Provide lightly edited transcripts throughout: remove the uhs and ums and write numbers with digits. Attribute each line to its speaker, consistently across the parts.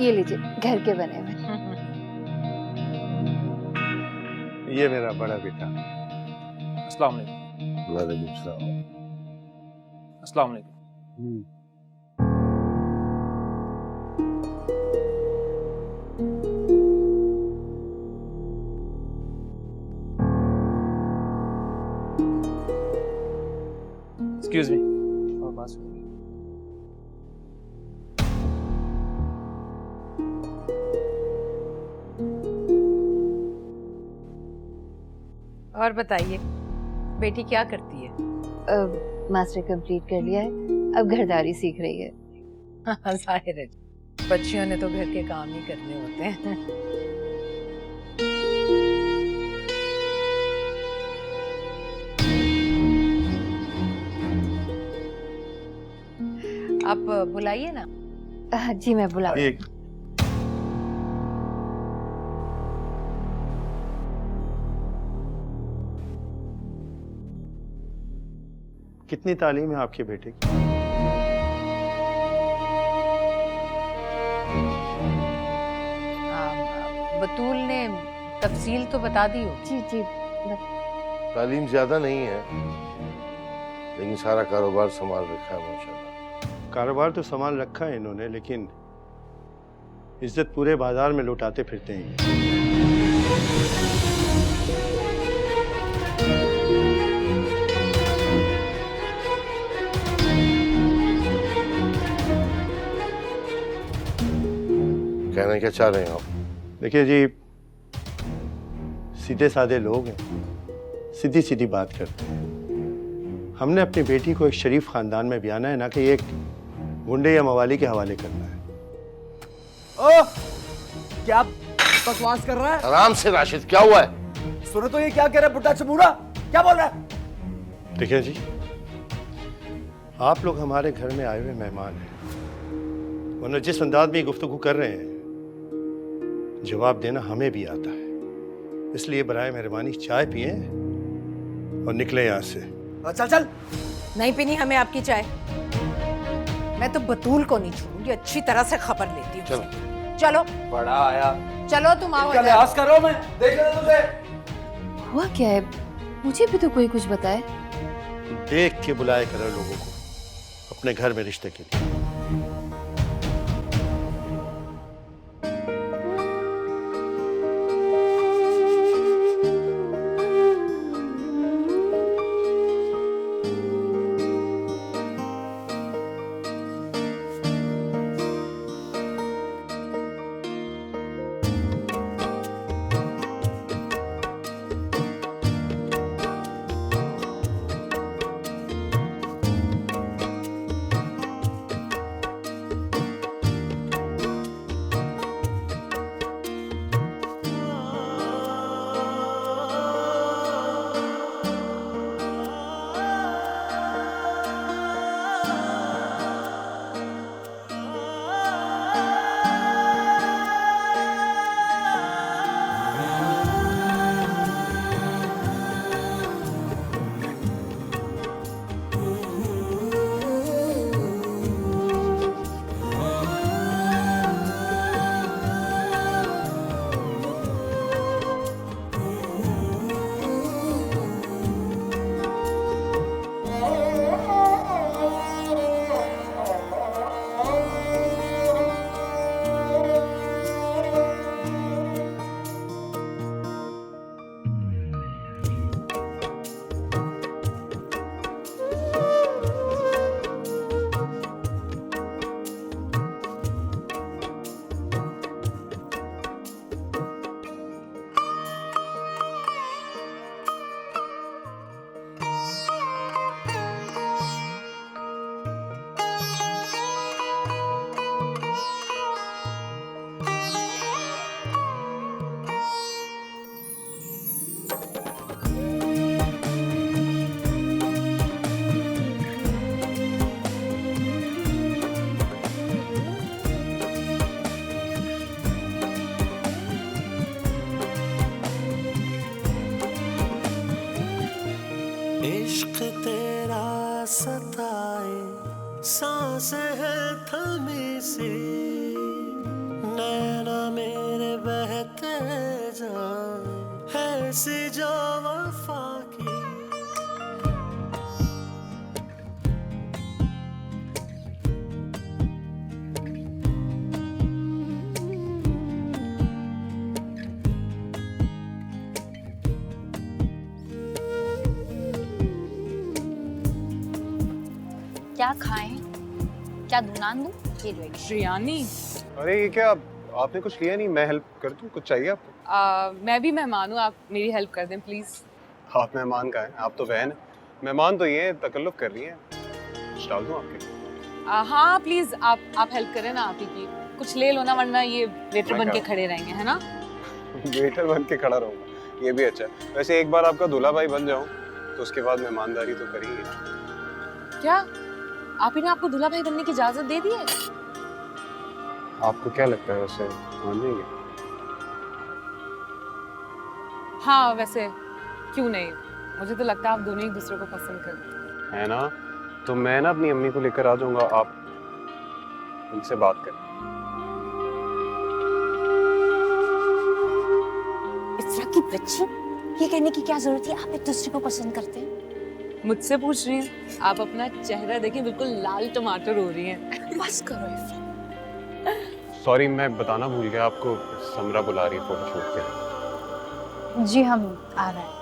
Speaker 1: ये लीजिए घर के बने हुए।
Speaker 2: ये मेरा बड़ा बेटा।
Speaker 3: अस्सलाम वालेकुम।
Speaker 4: वालेकुम सलाम।
Speaker 3: अस्सलाम वालेकुम। एक्सक्यूज मी, और बात सुनिए।
Speaker 5: और बताइए, बेटी क्या करती है?
Speaker 1: मास्टर कंप्लीट कर लिया है, अब घरदारी सीख रही है।
Speaker 5: जाहिर है, बच्चियों ने तो घर के काम ही करने होते हैं। आप बुलाइए ना।
Speaker 1: जी मैं बुला।
Speaker 2: एक कितनी तालीम है आपके बेटे की?
Speaker 5: बतूल ने तफसील तो बता दी हो।
Speaker 1: जी जी
Speaker 4: तालीम ज्यादा नहीं है, लेकिन सारा कारोबार संभाल रखा है माशाल्लाह।
Speaker 2: कारोबार तो संभाल रखा है इन्होंने, लेकिन इज्जत पूरे बाजार में लुटाते फिरते हैं।
Speaker 4: कहना क्या चाह रहे हैं आप?
Speaker 2: देखिए जी, सीधे साधे लोग हैं, सीधी सीधी बात करते हैं। हमने अपनी बेटी को एक शरीफ खानदान में ब्याना है, ना कि एक गुंडे या मवाली के हवाले करना है।
Speaker 6: ओह, क्या बकवास कर रहा है?
Speaker 4: आराम से राशिद, क्या हुआ है?
Speaker 6: सुनो तो ये क्या कह रहा है बुड्ढा चबूढ़ा? क्या बोल रहा है?
Speaker 2: देखिए जी, आप लोग हमारे घर में आए हुए मेहमान हैं, वरना जिस अंदाज में गुफ्तगू कर रहे हैं जवाब देना हमें भी आता है। इसलिए बराए मेहरबानी चाय पिए और निकले यहाँ से।
Speaker 6: चल चल।
Speaker 5: नहीं पीनी हमें आपकी चाय। मैं तो बतूल को नहीं छोड़ूंगी, अच्छी तरह से खबर लेती हूँ।
Speaker 4: चलो।
Speaker 5: चलो
Speaker 6: बड़ा आया।
Speaker 5: चलो तुम आओ।
Speaker 6: क्या लिहाज कर रहा हूं मैं? देख लेना तुझे।
Speaker 1: हुआ क्या है? मुझे भी तो कोई कुछ बताए।
Speaker 2: देख के बुलाए करो लोगों को अपने घर में रिश्ते के लिए।
Speaker 7: इश्क तेरा सताए, सांस है थमी सी, नैना मेरे बहते जाए है सी जो वफा की।
Speaker 8: क्या खाएं? क्या दुनान दूं? ये लो एक।
Speaker 9: श्रियानी,
Speaker 10: अरे ये क्या, आपने कुछ लिया नहीं? मैं हेल्प कर दूं? कुछ चाहिए आपको?
Speaker 9: मैं भी मेहमान हूँ, आप मेरी हेल्प कर दें प्लीज।
Speaker 10: आप मेहमान का है, आप तो बहन है। मेहमान तो ये तकल्लुफ कर रही है। कुछ डाल दूं आपके?
Speaker 9: हाँ प्लीज, आप हेल्प करें ना, आप ही की कुछ ले लो ना, वरना ये वेटर
Speaker 10: मैं
Speaker 9: बन के
Speaker 10: क्या?
Speaker 9: खड़े रहेंगे, है ना?
Speaker 10: वेटर बन के खड़ा रहूंगा, ये भी अच्छा है। वैसे एक बार आपका दूल्हा भाई बन जाऊं तो उसके बाद मेहमानदारी तो करेंगे।
Speaker 9: क्या आप ही ने आपको दूल्हा भाई बनने की इजाजत दे दी है?
Speaker 10: आपको क्या लगता है वैसे मान जाएंगे?
Speaker 9: हाँ वैसे क्यों नहीं, मुझे तो लगता है आप दोनों एक दूसरे को पसंद करते
Speaker 10: है ना? तो मैं ना अपनी अम्मी को लेकर आ जाऊंगा, आप उनसे बात करें।
Speaker 8: इस तरह की बच्ची ये कहने की क्या जरूरत है? आप एक दूसरे को पसंद करते हैं?
Speaker 9: मुझसे पूछ रही हैं? आप अपना चेहरा देखें, बिल्कुल लाल टमाटर हो रही हैं।
Speaker 8: बस करो इरफान।
Speaker 10: सॉरी, मैं बताना भूल गया आपको, समरा बुला रही है फोटोशूट के लिए।
Speaker 8: जी हम आ रहे हैं।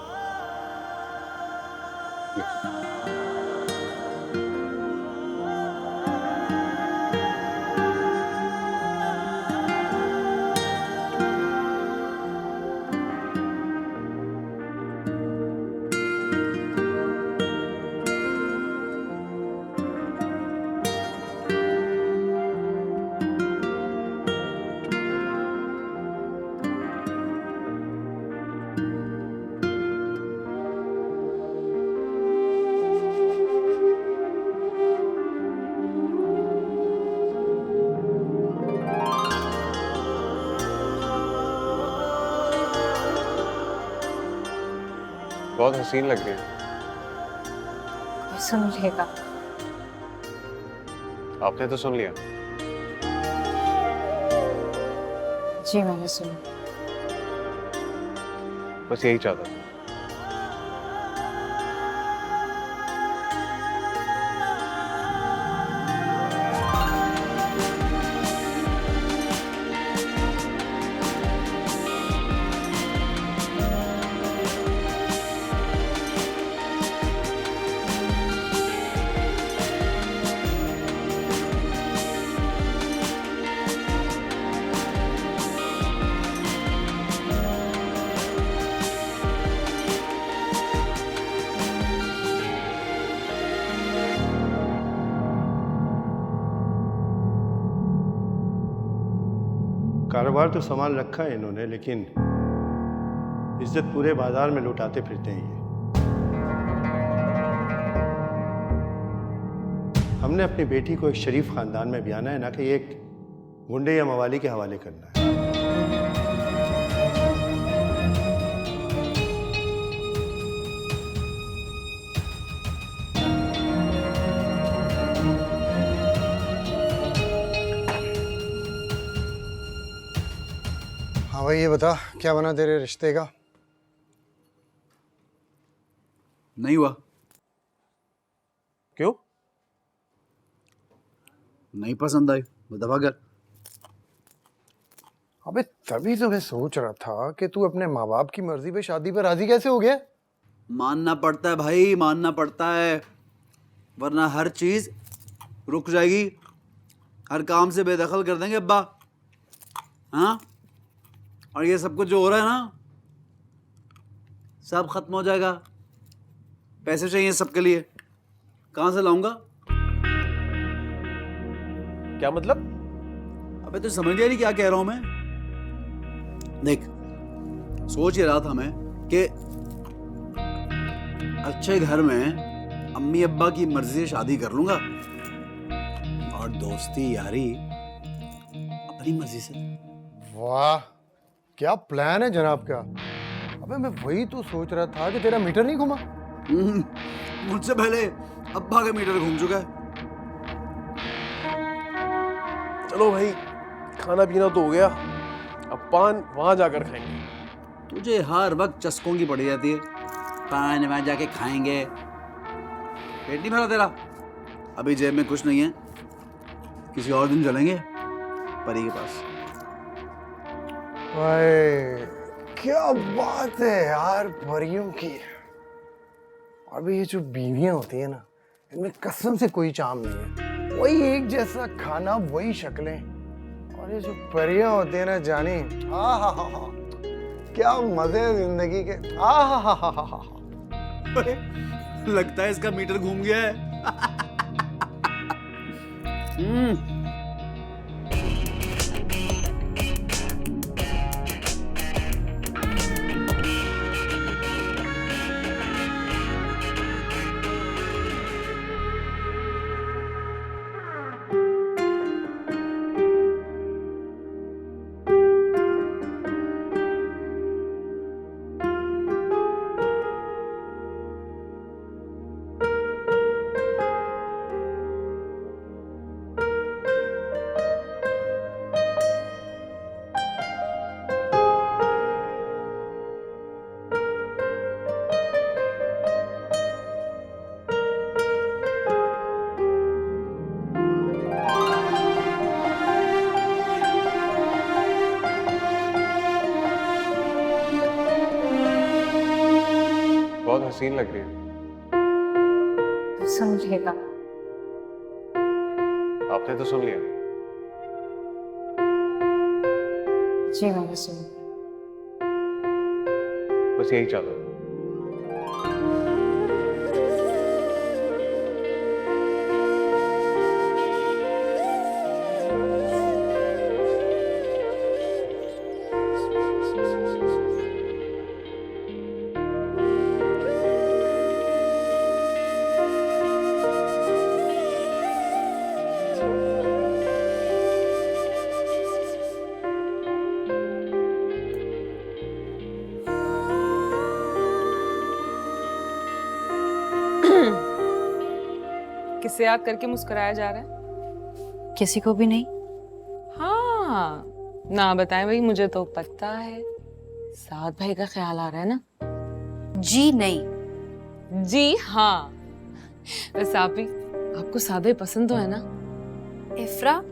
Speaker 10: बहुत हसीन लग रही है।
Speaker 8: ये सुन लेगा।
Speaker 10: आपने तो सुन लिया।
Speaker 8: जी मैंने सुना।
Speaker 10: बस यही चाहता था।
Speaker 2: कारोबार तो संभाल रखा है इन्होंने, लेकिन इज्जत पूरे बाजार में लुटाते फिरते हैं ये। हमने अपनी बेटी को एक शरीफ खानदान में ब्याना है, ना कि एक गुंडे या मवाली के हवाले करना है।
Speaker 11: हाँ भाई, ये बता क्या बना तेरे रिश्ते का?
Speaker 6: नहीं हुआ।
Speaker 3: क्यों?
Speaker 6: नहीं पसंद आई, वो दफा कर।
Speaker 11: अबे तभी तो मैं सोच रहा था कि तू अपने माँ बाप की मर्जी पे शादी पे राजी कैसे हो गया?
Speaker 6: मानना पड़ता है भाई, मानना पड़ता है, वरना हर चीज रुक जाएगी, हर काम से बेदखल कर देंगे अब्बा। हाँ, और ये सब कुछ जो हो रहा है ना, सब खत्म हो जाएगा। पैसे चाहिए सबके लिए, कहाँ से लाऊंगा?
Speaker 3: क्या मतलब?
Speaker 6: अबे तो समझ गया नहीं क्या कह रहा हूं मैं? देख, सोच ही रहा था मैं कि अच्छे घर में अम्मी अब्बा की मर्जी से शादी कर लूंगा और दोस्ती यारी अपनी मर्जी से।
Speaker 11: वाह, क्या प्लान है जनाब का। अबे मैं वही तो सोच रहा था कि तेरा मीटर नहीं घुमा।
Speaker 6: मुझसे पहले अब्बा का मीटर घूम चुका है। चलो भाई,
Speaker 10: खाना पीना तो हो गया, अब पान वहां जाकर खाएंगे।
Speaker 6: तुझे हर वक्त चस्कों की पड़ी जाती है, पान वहां जाके खाएंगे। पेट नहीं भरा तेरा? अभी जेब में कुछ नहीं है, किसी और दिन चलेंगे परी के पास।
Speaker 11: भाई क्या बात है यार परियों की। अभी ये जो बीवियां होती है ना, इनमें कसम से कोई चाम नहीं है। वही एक जैसा खाना, वही शक्लें, और ये जो परियां होती है ना जानी, हा क्या मजे हैं जिंदगी के। हा
Speaker 6: लगता है इसका मीटर घूम गया है।
Speaker 10: बहुत हसीन लग रही है।
Speaker 9: समझिएगा।
Speaker 10: आपने तो सुन लिया।
Speaker 9: जी मैंने सुन।
Speaker 10: बस यही चाहता हूँ।
Speaker 9: किसे याद करके मुस्कुराया जा रहा है?
Speaker 8: किसी को भी नहीं।
Speaker 9: हाँ ना बताएं भाई, मुझे तो पता है। साद भाई का ख्याल आ रहा है ना?
Speaker 8: जी नहीं।
Speaker 9: जी हाँ। वैसे आप ही, आपको साद भाई पसंद तो है ना?
Speaker 8: इफ्रा,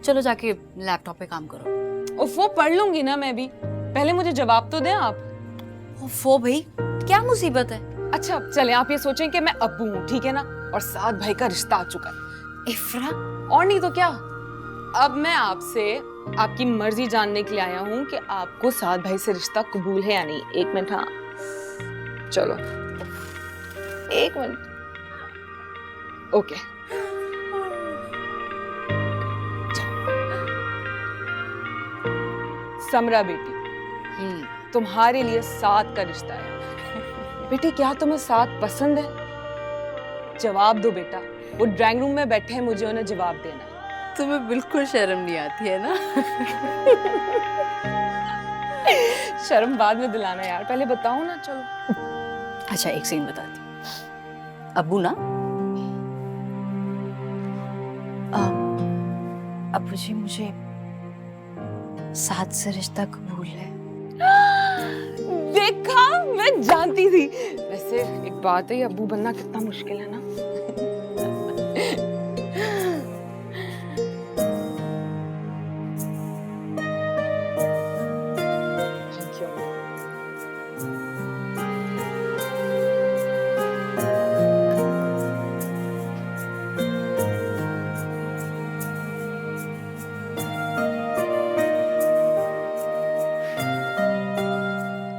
Speaker 8: चलो जाके लैपटॉप पे काम करो।
Speaker 9: उफ, वो पढ़ लूंगी ना मैं भी। पहले मुझे जवाब तो दें आप।
Speaker 8: ओफो भाई, क्या मुसीबत है?
Speaker 9: अच्छा चले, आप ये सोचें कि मैं अब्बू हूँ, ठीक है ना, और साद भाई का रिश्ता आ चुका है।
Speaker 8: इफ्रा,
Speaker 9: और नहीं तो क्या। अब मैं आपसे आपकी मर्जी जानने के लिए आया हूँ कि आपको साद भाई से रिश्ता कबूल है या नहीं। एक मिनट। हाँ चलो, एक मिनट। ओके, समरा बेटी, तुम्हारे लिए साद का रिश्ता है। बेटी क्या तुम्हें साद पसंद है? जवाब दो बेटा। वो ड्राइंग रूम में बैठे हैं, मुझे उन्हें जवाब देना है।
Speaker 1: तुम्हें बिल्कुल शर्म नहीं आती है ना?
Speaker 9: शर्म बाद में दिलाना यार, पहले बताओ ना। चलो
Speaker 8: अच्छा एक सेकंड बताती हूँ। अब्बू ना, अब्बू जी मुझे साद से रिश्ता कबूल है।
Speaker 9: देखा, मैं जानती थी। वैसे एक बात है, अब्बू बनना कितना मुश्किल है ना।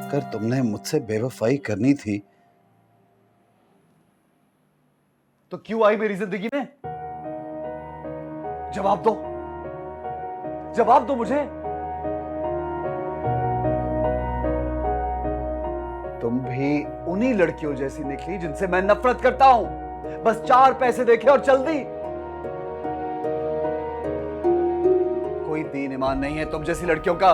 Speaker 6: अगर तुमने मुझसे बेवफाई करनी थी तो क्यों आई मेरी जिंदगी में? जवाब दो, जवाब दो मुझे। तुम भी उन्हीं लड़कियों जैसी निकली जिनसे मैं नफरत करता हूं, बस 4 पैसे देखे और चल दी। कोई दीन ईमान नहीं है तुम जैसी लड़कियों का।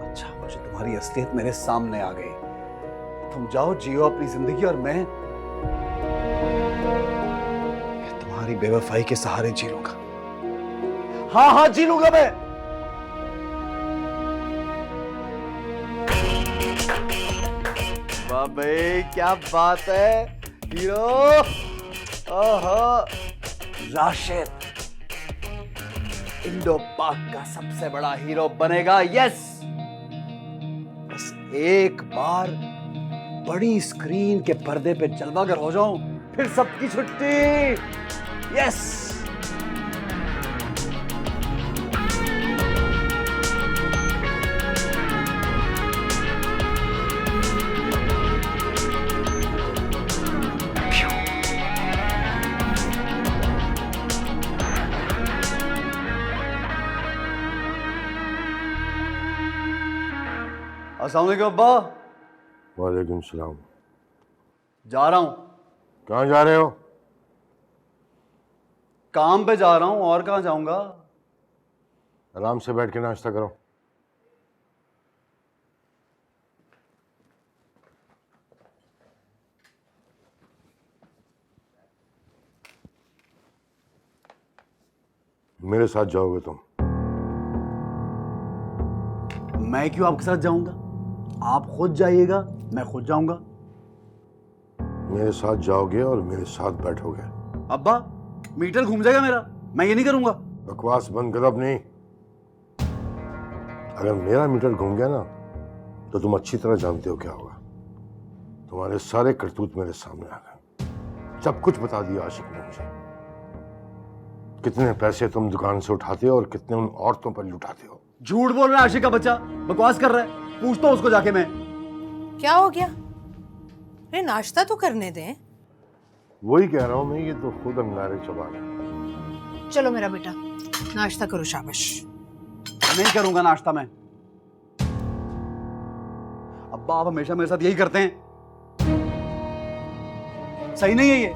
Speaker 6: अच्छा, मुझे तुम्हारी असलियत मेरे सामने आ गई। तुम जाओ, जियो अपनी जिंदगी, और मैं
Speaker 11: तुम्हारी बेवफाई के सहारे जी लूंगा। हाँ हाँ जी लूंगा मैं। वाह भाई क्या बात है हीरो। ओहो राशिद इंडो पाक का सबसे बड़ा हीरो बनेगा। यस, बस एक बार बड़ी स्क्रीन के पर्दे पे जलवागर हो जाऊं, फिर सबकी छुट्टी। यस। अस्सलाम वालेकुम अब्बा।
Speaker 4: वालेकुम सलाम।
Speaker 6: जा रहा हूं।
Speaker 4: कहाँ जा रहे हो?
Speaker 6: काम पे जा रहा हूं, और कहाँ जाऊंगा।
Speaker 4: आराम से बैठ के नाश्ता करो। मेरे साथ जाओगे तुम?
Speaker 6: मैं क्यों आपके साथ जाऊंगा? आप खुद जाइएगा, मैं खुद जाऊंगा।
Speaker 4: मेरे साथ जाओगे और मेरे साथ बैठोगे।
Speaker 6: अब्बा मीटर घूम जाएगा मेरा, मैं ये नहीं करूंगा।
Speaker 4: बकवास बंद करो अपनी। अगर मेरा मीटर घूम गया ना तो तुम अच्छी तरह जानते हो क्या होगा। तुम्हारे सारे करतूत मेरे सामने आ गए। सब कुछ बता दिया आशिक ने मुझे। कितने पैसे तुम दुकान से उठाते हो और कितने उन औरतों पर लुटाते हो।
Speaker 6: झूठ बोल रहा है आशिक का बच्चा, बकवास कर रहा है। पूछता हूं उसको जाके मैं।
Speaker 5: क्या हो गया? अरे नाश्ता तो करने दें।
Speaker 4: वही कह रहा हूं मैं, ये तो खुद अंगारे चबा रहे।
Speaker 5: चलो मेरा बेटा नाश्ता करो, शाबाश।
Speaker 6: नहीं करूंगा नाश्ता मैं। अब्बा आप हमेशा मेरे साथ यही करते हैं, सही नहीं है ये।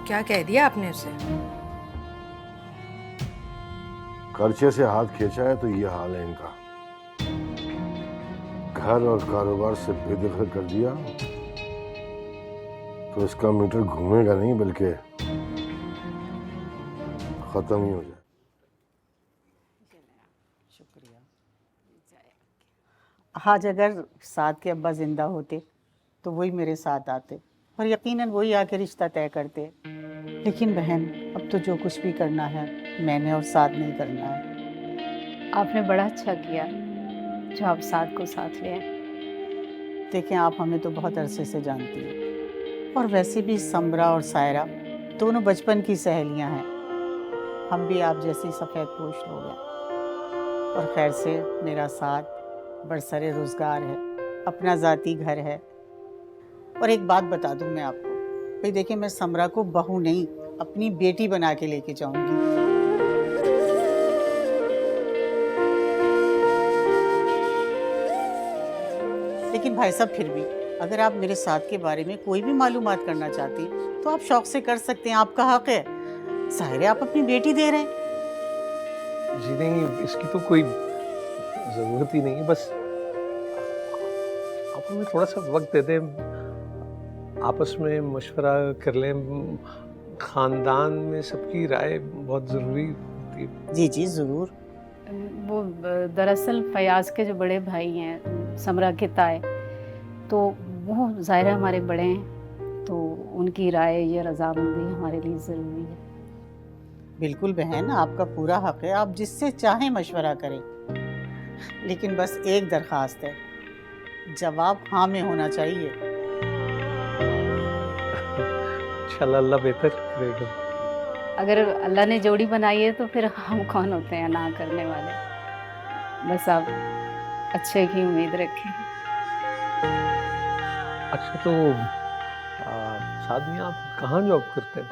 Speaker 5: क्या कह दिया आपने उसे?
Speaker 4: खर्चे से हाथ खींचा है तो ये हाल है इनका। घर और कारोबार से बेदखल कर दिया तो इसका मीटर घूमेगा नहीं बल्कि खत्म ही हो जाए।
Speaker 12: आज अगर साद के अब्बा जिंदा होते तो वही मेरे साथ आते और यकीनन वही आके रिश्ता तय करते। लेकिन बहन अब तो जो कुछ भी करना है मैंने और साथ नहीं करना है।
Speaker 1: आपने बड़ा अच्छा किया जो आप साथ को साथ ले आए।
Speaker 12: देखें आप हमें तो बहुत अरसे से जानती हैं और वैसे भी समरा और सायरा दोनों बचपन की सहेलियां हैं। हम भी आप जैसी सफ़ेद पोश लोग हैं और खैर से मेरा साथ बरसरे रोज़गार है, अपना ज़ाती घर है। और एक बात बता दूं मैं आपको, भाई देखिए मैं समरा को बहू नहीं अपनी बेटी बना के लेके जाऊंगी। लेकिन भाई साहब फिर भी अगर आप मेरे साथ के बारे में कोई भी मालूमात करना चाहते हैं तो आप शौक से कर सकते हैं, आपका हक है। साहिर आप अपनी बेटी दे रहे हैं।
Speaker 13: जी नहीं, इसकी तो कोई जरूरत ही नहीं है। बस आप हमें थोड़ा सा वक्त दे दें, आपस में मशवरा कर लें। खानदान में सबकी राय बहुत ज़रूरी होती है।
Speaker 12: जी जी ज़रूर।
Speaker 1: वो दरअसल फयाज के जो बड़े भाई हैं समरा के ताए, तो वो ज़ाहिर हमारे बड़े हैं, तो उनकी राय या रजामंदी हमारे लिए ज़रूरी है।
Speaker 12: बिल्कुल बहन, आपका पूरा हक है, आप जिससे चाहें मशवरा करें। लेकिन बस एक दरख्वास्त है, जवाब हाँ में होना चाहिए।
Speaker 13: इंशाल्लाह अल्लाह बेहतर करेगा।
Speaker 1: अगर अल्लाह ने जोड़ी बनाई है तो फिर हम कौन होते हैं ना करने वाले। बस आप अच्छे की उम्मीद रखें।
Speaker 13: अच्छा तो साथ में आप कहाँ जॉब करते हैं?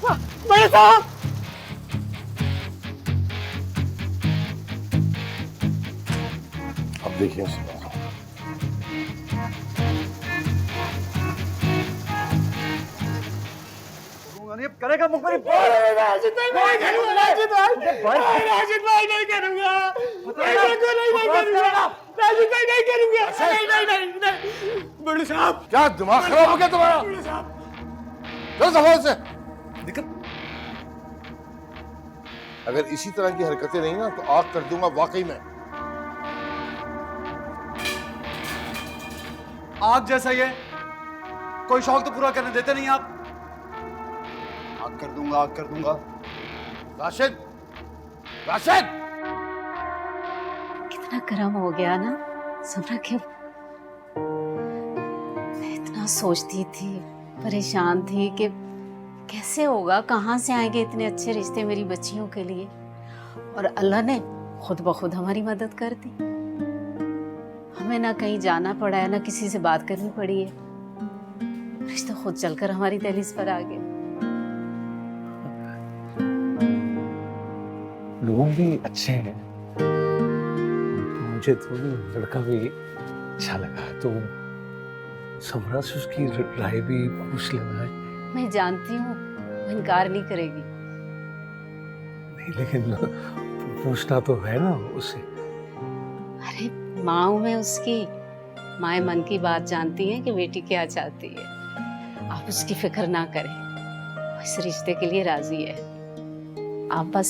Speaker 11: बड़े साहब
Speaker 4: अब देखिए इस बात।
Speaker 11: करेगा मुखबरी राशिद भाई नहीं करूंगा राशिद भाई नहीं करूंगा राशिद भाई नहीं करूंगा नहीं बड़े साहब
Speaker 4: क्या दिमाग खराब हो गया तुम्हारा?
Speaker 11: बड़े साहब
Speaker 4: चलो सफाई से दिक्कत। अगर इसी तरह की हरकतें नहीं ना तो आग कर दूंगा वाकई में।
Speaker 6: आग जैसा ही है, कोई शौक तो पूरा करने देते नहीं आप। आग कर दूंगा, आग कर दूंगा।
Speaker 4: राशिद, राशिद!
Speaker 1: कितना गर्म हो गया ना समरा के। मैं इतना सोचती थी, परेशान थी कि कैसे होगा, कहाँ से आएंगे इतने अच्छे रिश्ते मेरी बच्चियों के लिए। और अल्लाह ने खुद ब खुद हमारी मदद कर दी। हमें ना कहीं जाना पड़ा है, ना किसी से बात करनी पड़ी है। रिश्ता खुद चलकर हमारी दहलीज पर आ गया।
Speaker 13: लोग भी अच्छे हैं, मुझे तो लड़का भी अच्छा लगा, तो समरा से उसकी राय भी पूछ लेना है।
Speaker 1: मैं जानती हूँ वो इनकार नहीं करेगी।
Speaker 13: नहीं लेकिन पूछना तो है ना उससे।
Speaker 1: अरे माँ हूँ मैं उसकी, माँ मन की बात जानती है कि बेटी क्या चाहती है। आप उसकी फिक्र ना करें, वो इस रिश्ते के लिए राजी है। आप बस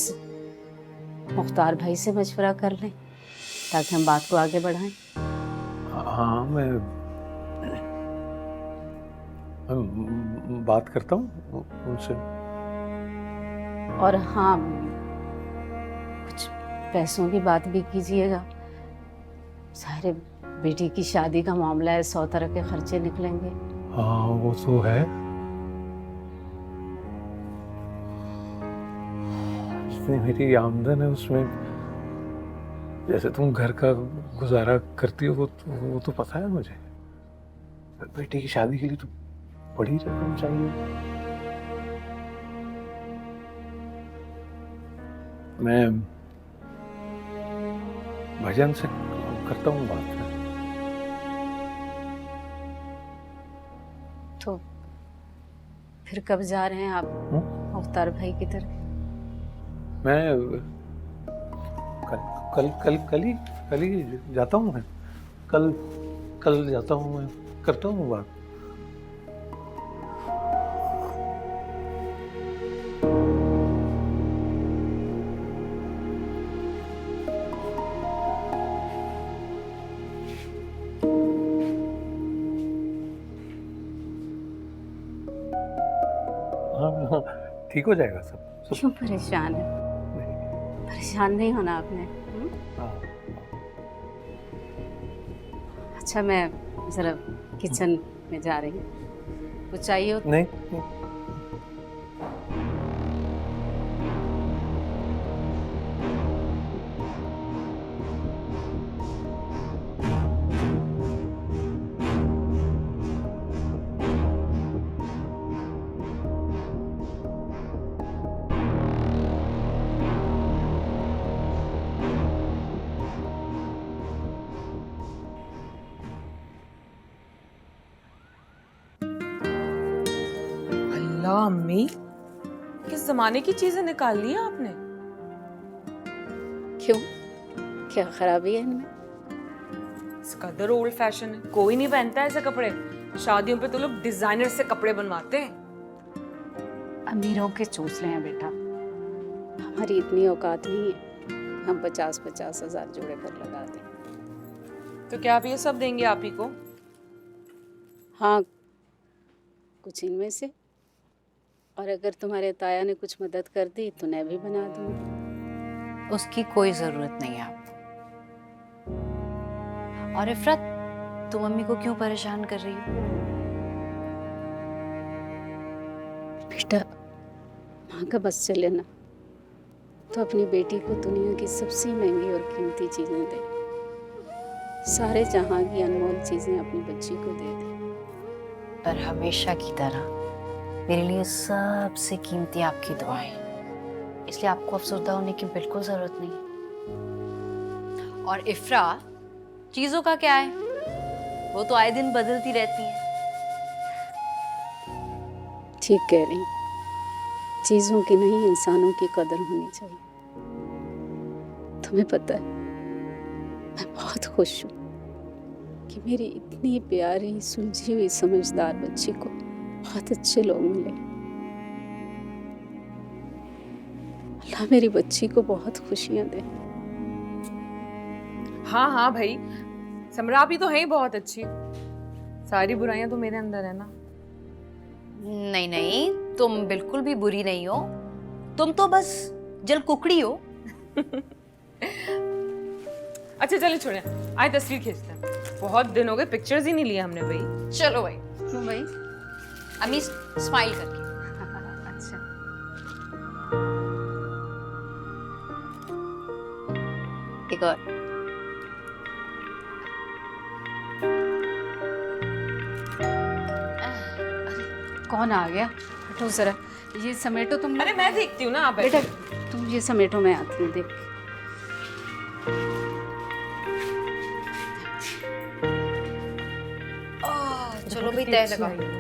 Speaker 1: मुख्तार भाई से मशवरा कर लें ताकि हम बात को आगे बढ़ाएं।
Speaker 13: हाँ मैं बात करता हूँ उनसे।
Speaker 1: और हाँ, कुछ पैसों की बात भी कीजिएगा। सारे बेटी की शादी का मामला है, 100 तरह के खर्चे निकलेंगे।
Speaker 13: हाँ वो तो है। जितनी मेरी आमदन है उसमें जैसे तुम घर का गुजारा करती हो वो तो पता है मुझे। बेटी की शादी के लिए तो बड़ी रकम चाहिए। मैं भाईजान से करता हूँ बात।
Speaker 1: तो फिर कब जा रहे हैं आप मुख्तार भाई की तरफ?
Speaker 13: मैं कल ही जाता हूँ। मैं कल जाता हूँ, मैं करता हूँ बात। हाँ ठीक हो जाएगा सब।
Speaker 1: क्यों परेशान है? परेशान नहीं होना आपने। अच्छा मैं जरा किचन में जा रही हूँ, कुछ चाहिए हो?
Speaker 13: नहीं।
Speaker 9: अल्लाह अम्मी, किस जमाने की चीजें निकाल ली हैं आपने?
Speaker 1: क्यों, क्या खराबी है इनमें?
Speaker 9: इस कदर ओल्ड फैशन है, कोई नहीं पहनता ऐसे कपड़े। शादियों पे तो लोग डिजाइनर से कपड़े बनवाते हैं।
Speaker 1: अमीरों के चूसले हैं बेटा, हमारी इतनी औकात नहीं है हम 50-50 हज़ार जोड़े कर लगा दें।
Speaker 9: तो क्या आप ये सब देंगे आप ही को?
Speaker 1: हाँ, कुछ इनमें से, और अगर तुम्हारे ताया ने कुछ मदद कर दी तो मैं भी बना दूंगी।
Speaker 5: उसकी कोई जरूरत नहीं है आपको। और इफरत, तुम मम्मी को क्यों परेशान कर रही हो?
Speaker 1: बेटा, माँ का बस चले ना तो अपनी बेटी को दुनिया की सबसे महंगी और कीमती चीजें दे, सारे जहां की अनमोल चीजें अपनी बच्ची को दे दे।
Speaker 5: पर हमेशा की तरह
Speaker 8: मेरे लिए सबसे कीमती आपकी दुआएं, इसलिए आपको अफसरदा होने की बिल्कुल जरूरत नहीं। और इफ्रा, चीजों का क्या है, वो तो आए दिन बदलती रहती हैं।
Speaker 1: ठीक कह रही, चीज़ों की नहीं इंसानों की कदर होनी चाहिए। तुम्हें पता है, मैं बहुत खुश हूँ कि मेरी इतनी प्यारी सुलझी हुई समझदार बच्ची को बहुत अच्छे लोग मिले। अल्लाह मेरी बच्ची को बहुत खुशियाँ दे।
Speaker 9: हाँ हाँ भाई, समरा भी तो है ही बहुत अच्छी, सारी बुराइयां तो मेरे अंदर है ना।
Speaker 8: नहीं नहीं, तुम बिल्कुल भी बुरी नहीं हो, तुम तो बस जल कुकड़ी हो।
Speaker 9: अच्छा चलो छोड़े, आए तस्वीर खींचते हैं, बहुत दिन हो गए पिक्चर्स ही नहीं लिए हमने भाई।
Speaker 8: चलो भाई।
Speaker 1: क्यों भाई?
Speaker 8: अम्मी स्माइल करके।
Speaker 1: अच्छा,
Speaker 8: एक और।
Speaker 1: कौन आ गया? हटो जरा, ये समेटो तुम।
Speaker 9: अरे मैं देखती हूँ ना, आप
Speaker 1: बेटा तुम ये समेटो, मैं आती हूँ, देख।
Speaker 8: चलो भाई, तय लगा।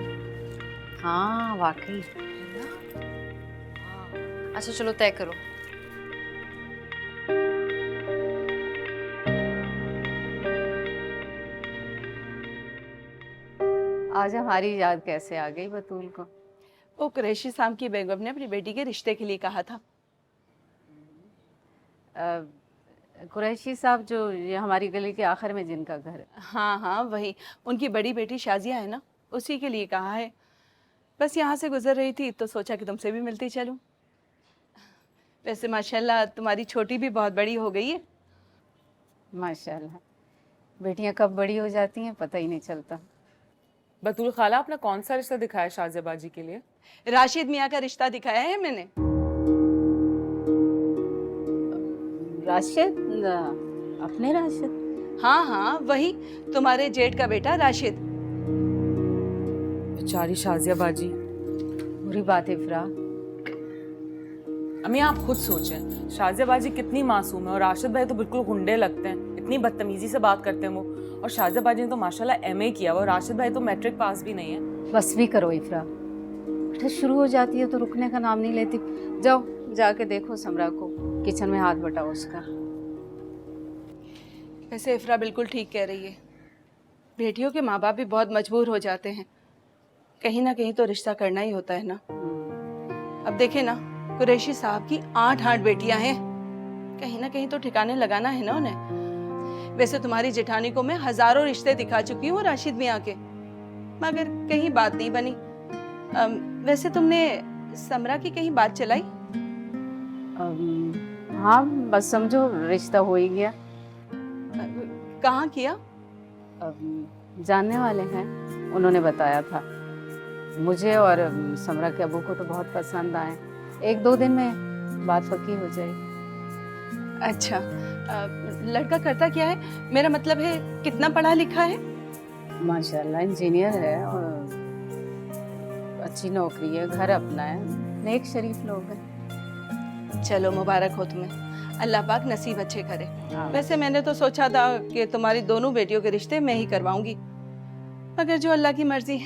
Speaker 8: हाँ वाकई। अच्छा चलो तय करो।
Speaker 1: आज हमारी याद कैसे आ गई बतूल को?
Speaker 14: वो कुरैशी साहब की बेगम ने अपनी बेटी के रिश्ते के लिए कहा था।
Speaker 1: कुरैशी साहब जो ये हमारी गली के आखिर में जिनका घर है।
Speaker 14: हाँ हाँ वही, उनकी बड़ी बेटी शाजिया है ना, उसी के लिए कहा है। बस यहाँ से गुजर रही थी तो सोचा कि तुमसे भी मिलती चलूँ। वैसे माशाल्लाह तुम्हारी छोटी भी बहुत बड़ी हो गई है।
Speaker 1: माशाल्लाह, बेटियाँ कब बड़ी हो जाती हैं पता ही नहीं चलता।
Speaker 9: बतूल खाला, आपने कौन सा रिश्ता दिखाया शाजिया बाजी के लिए?
Speaker 14: राशिद मियाँ का रिश्ता दिखाया है मैंने।
Speaker 1: राशिद? अपने राशिद?
Speaker 14: हाँ हाँ वही, तुम्हारे जेठ का बेटा राशिद।
Speaker 9: बेचारी शाजिया बाजी।
Speaker 1: बुरी बात है इफ्रा।
Speaker 9: अम्मी आप खुद सोचें, शाजिया बाजी कितनी मासूम है और राशिद भाई तो बिल्कुल गुंडे लगते हैं, इतनी बदतमीजी से बात करते हैं वो। और शाजिया बाजी ने तो माशाल्लाह एमए किया और राशिद भाई तो मैट्रिक पास भी नहीं है।
Speaker 1: बस भी करो इफ्रा, बेटा शुरू हो जाती है तो रुकने का नाम नहीं लेती। जाओ जाके देखो समरा को, किचन में हाथ बटाओ उसका।
Speaker 14: वैसे इफ्रा बिल्कुल ठीक कह रही है, बेटियों के माँ बाप भी बहुत मजबूर हो जाते हैं, कहीं ना कहीं तो रिश्ता करना ही होता है ना। अब देखे ना, कुरैशी साहब की 8 बेटियां हैं, कहीं ना कहीं तो ठिकाने लगाना है ना उन्हें। वैसे तुम्हारी जेठानी को मैं हजारों रिश्ते दिखा चुकी हूँ राशिद मियाँ के, मगर कहीं बात नहीं बनी। वैसे तुमने समरा की कहीं बात चलाई?
Speaker 1: हाँ बस समझो रिश्ता हो ही गया।
Speaker 14: कहाँ किया?
Speaker 1: जानने वाले हैं, उन्होंने बताया था मुझे, और समरा के अबू को तो बहुत पसंद आए। 1-2 दिन में बात पक्की हो जाएगी।
Speaker 14: अच्छा, लड़का करता क्या है? मेरा मतलब है कितना पढ़ा लिखा है?
Speaker 1: माशाल्लाह इंजीनियर है और अच्छी नौकरी है, घर अपना है, नेक शरीफ लोग हैं।
Speaker 14: चलो मुबारक हो तुम्हें, अल्लाह पाक नसीब अच्छे करे। वैसे मैंने तो सोचा था कि तुम्हारी दोनों बेटियों के रिश्ते मैं ही करवाऊंगी, मगर जो अल्लाह की मर्जी।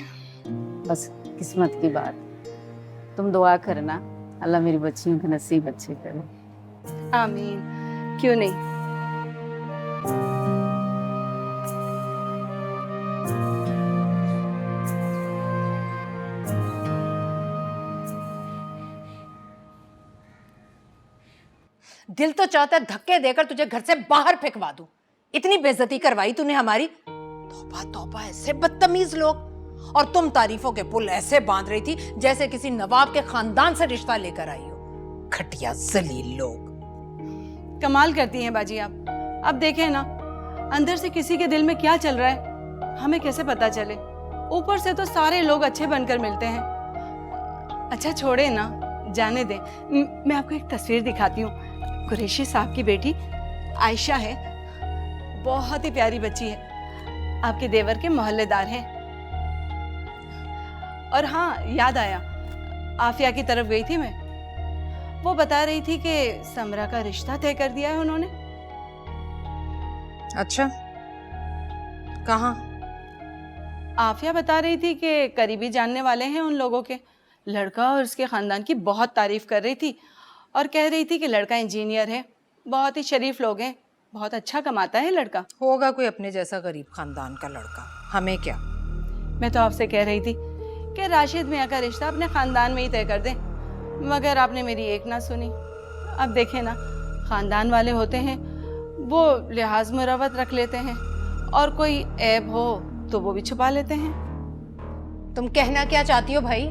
Speaker 1: बस किस्मत की बात। तुम दुआ करना अल्लाह मेरी बच्चियों के नसीब अच्छे करे।
Speaker 14: आमीन, क्यों नहीं।
Speaker 5: दिल तो चाहता है धक्के देकर तुझे घर से बाहर फेंकवा दूं। इतनी बेइज्जती करवाई तूने हमारी। तौबा तौबा, ऐसे बदतमीज लोग। और तुम तारीफों के पुल ऐसे बांध रही थी जैसे किसी नवाब के खानदान से रिश्ता लेकर आई हो। घटिया जलील लोग।
Speaker 14: कमाल करती हैं बाजी आप। अब देखें ना, अंदर से किसी के दिल में क्या चल रहा है हमें कैसे पता चले? ऊपर से तो सारे लोग अच्छे बनकर मिलते हैं। अच्छा छोड़े ना, जाने दे। मैं आपको एक तस्वीर दिखाती हूँ। कुरैशी साहब की बेटी आयशा है, बहुत ही प्यारी बच्ची है, आपके देवर के मोहल्लेदार हैं। और हाँ याद आया, आफिया की तरफ गई थी मैं। वो बता रही थी कि समरा का रिश्ता तय कर दिया है उन्होंने।
Speaker 5: अच्छा, कहाँ?
Speaker 14: आफिया बता रही थी कि करीबी जानने वाले हैं उन लोगों के। लड़का और उसके खानदान की बहुत तारीफ कर रही थी और कह रही थी कि लड़का इंजीनियर है, बहुत ही शरीफ लोग हैं, बहुत अच्छा कमाता है लड़का।
Speaker 5: होगा कोई अपने जैसा गरीब खानदान का लड़का, हमें क्या।
Speaker 14: मैं तो आपसे कह रही थी कि राशिद मियाँ का रिश्ता अपने खानदान में ही तय कर दें, मगर आपने मेरी एक ना सुनी। अब देखें ना, खानदान वाले होते हैं वो लिहाज मुरवत रख लेते हैं और कोई ऐब हो तो वो भी छुपा लेते हैं।
Speaker 5: तुम कहना क्या चाहती हो भाई?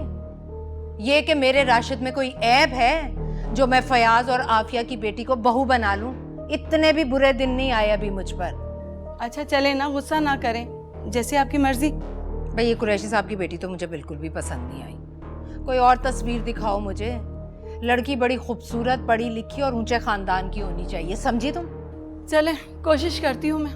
Speaker 5: ये कि मेरे राशिद में कोई ऐब है जो मैं फयाज और आफिया की बेटी को बहू बना लूं? इतने भी बुरे दिन नहीं आए अभी मुझ पर।
Speaker 14: अच्छा चले ना, गुस्सा ना करें, जैसे आपकी मर्जी।
Speaker 5: भाई ये कुरैशी साहब की बेटी तो मुझे बिल्कुल भी पसंद नहीं आई। कोई और तस्वीर दिखाओ मुझे। लड़की बड़ी खूबसूरत, पढ़ी लिखी और ऊंचे खानदान की होनी चाहिए, समझी तुम?
Speaker 14: चले, कोशिश करती हूँ मैं।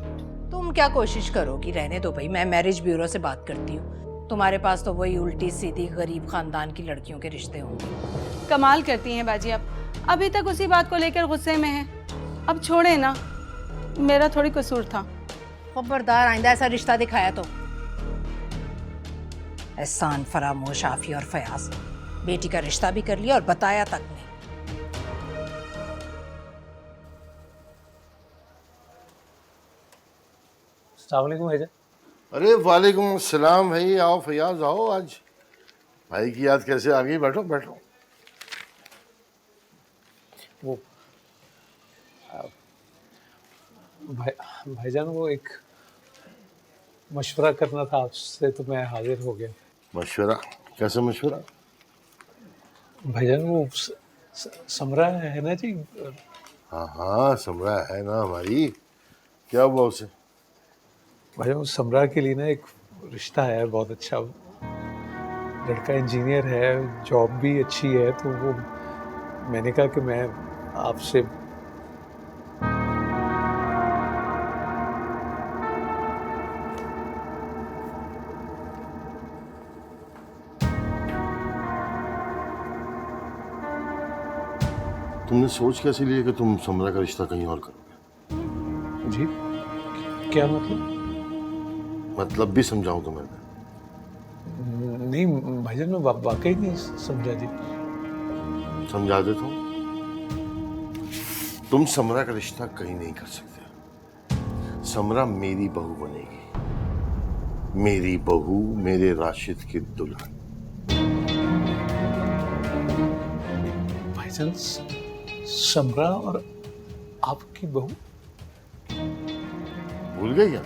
Speaker 5: तुम क्या कोशिश करोगी? रहने दो भाई, मैं मैरिज ब्यूरो से बात करती हूँ। तुम्हारे पास तो वही उल्टी सीधी गरीब खानदान की लड़कियों के रिश्ते होंगे।
Speaker 14: कमाल करती हैं बाजी आप, अभी तक उसी बात को लेकर गुस्से में हैं। अब छोड़े ना, मेरा थोड़ी कसूर था।
Speaker 5: खबरदार आइंदा ऐसा रिश्ता दिखाया तो। एहसान फरामोश, आफिया और फयाज, बेटी का रिश्ता भी कर लिया और बताया तक नहीं।
Speaker 13: अस्सलाम वालेकुम भाईजान।
Speaker 4: अरे वालेकुम अस्सलाम भाई, आओ फयाज आओ। आज भाई की याद कैसे आ गई? बैठो बैठो।
Speaker 13: वो भाईजान वो एक मशवरा करना था आपसे, तो मैं हाजिर हो गया।
Speaker 4: मशवरा? कैसा मशवरा?
Speaker 13: भाईजान वो समरा है ना जी?
Speaker 4: हाँ हाँ, समरा है ना हमारी। क्या हुआ उसे?
Speaker 13: भाईजान उस समरा के लिए ना एक रिश्ता है बहुत अच्छा। लड़का इंजीनियर है, जॉब भी अच्छी है, तो वो मैंने कहा कि मैं आपसे
Speaker 4: तुमने सोच कैसे लिया कि तुम समरा का रिश्ता कहीं और करोगे?
Speaker 13: जी क्या मतलब?
Speaker 4: मतलब भी समझाऊं तुम्हें मैं?
Speaker 13: नहीं भाईजान, मैं वाकई नहीं समझा जी।
Speaker 4: समझा देता हूँ। तुम समरा का रिश्ता कहीं नहीं कर सकते। समरा मेरी बहू बनेगी, मेरी बहू, मेरे राशिद की दुल्हन।
Speaker 13: भाईजान समरा और आपकी बहू?
Speaker 4: भूल गई क्या?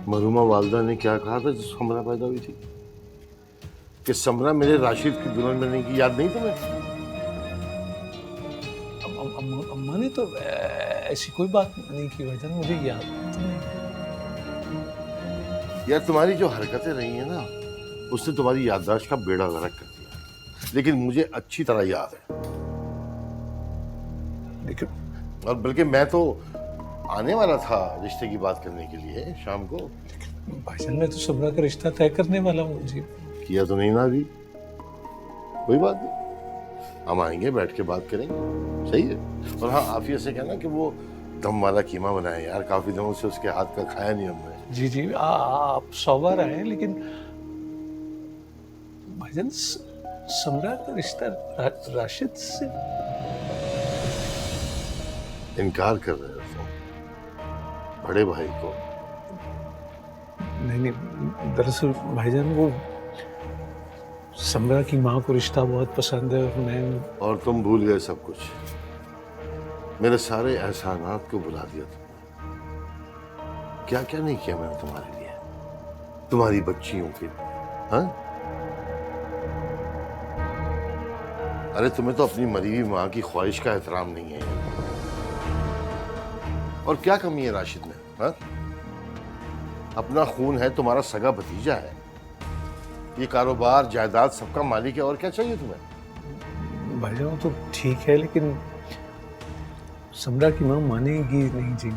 Speaker 4: मरहुमा वालदा ने क्या कहा था जब समरा पैदा हुई थी? कि समरा मेरे राशिद की दुल्हन बनने की याद नहीं तुम्हें?
Speaker 13: अम्मा ने तो ऐसी कोई बात नहीं की भाईजान, मुझे याद नहीं।
Speaker 4: यार तुम्हारी जो हरकतें रही हैं ना, उसने तुम्हारी याददाश्त का बेड़ा गर्क कर दिया। लेकिन मुझे अच्छी तरह याद है। लेकिन और बल्कि मैं तो आने वाला था रिश्ते की बात करने के लिए शाम को।
Speaker 13: भाईजान मैं तो समरा का रिश्ता तय करने वाला हूँ जी।
Speaker 4: किया तो नहीं ना अभी? कोई बात नहीं, हम आएंगे, बैठ के बात करेंगे, सही है। और हाँ, आफिया से कहना कि वो दम वाला कीमा बनाए यार, काफी दिनों से उसके हाथ का खाया नहीं हमने।
Speaker 13: जी जी, आप 100 बार आए, लेकिन भाईजान समरा का रिश्ता राशिद से
Speaker 4: इनकार कर रहे हो तुम बड़े भाई को?
Speaker 13: नहीं नहीं, दरअसल भाईजान वो समरा की माँ को रिश्ता बहुत पसंद है और
Speaker 4: तुम भूल गए सब कुछ। मेरे सारे एहसानात को भुला दिया तुमने। क्या क्या नहीं किया मैंने तुम्हारे लिए, तुम्हारी बच्चियों के लिए। हाँ, अरे तुम्हें तो अपनी मरी हुई माँ की ख्वाहिश का एहतराम नहीं है। और क्या कमी है राशिद में? हाँ, अपना खून है, तुम्हारा सगा भतीजा है, ये कारोबार जायदाद सबका मालिक है, और क्या चाहिए तुम्हें?
Speaker 13: भाईजान तो ठीक है, लेकिन समरा की माँ मानेगी नहीं जी।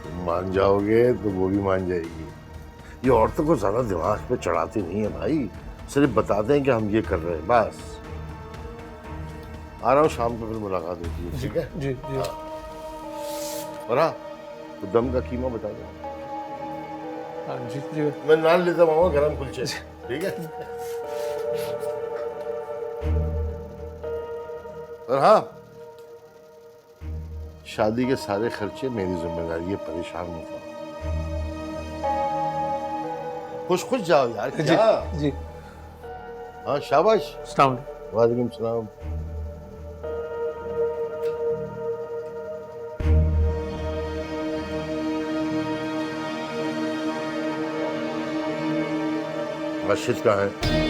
Speaker 4: तुम मान जाओगे तो वो भी मान जाएगी। ये औरतों को ज्यादा दिमाग पे चढ़ाती नहीं है भाई, सिर्फ बताते हैं कि हम ये कर रहे हैं बस। आ रहा हूँ शाम को, फिर मुलाकात होती है, ठीक है?
Speaker 13: जी जी।
Speaker 4: और हाँ, तो दम का कीमा बता दो।
Speaker 13: हाँ जी जी।
Speaker 4: मैं नान लेता मामा, गरम कुलचे, ठीक है? और हाँ, शादी के सारे खर्चे मेरी जिम्मेदारी है, परेशान मत हो। खुश खुश जाओ यार। क्या?
Speaker 13: जी।
Speaker 4: हाँ शाबाश।
Speaker 13: अस्सलाम
Speaker 4: वालेकुम सलाम। मस्जिद कहाँ है?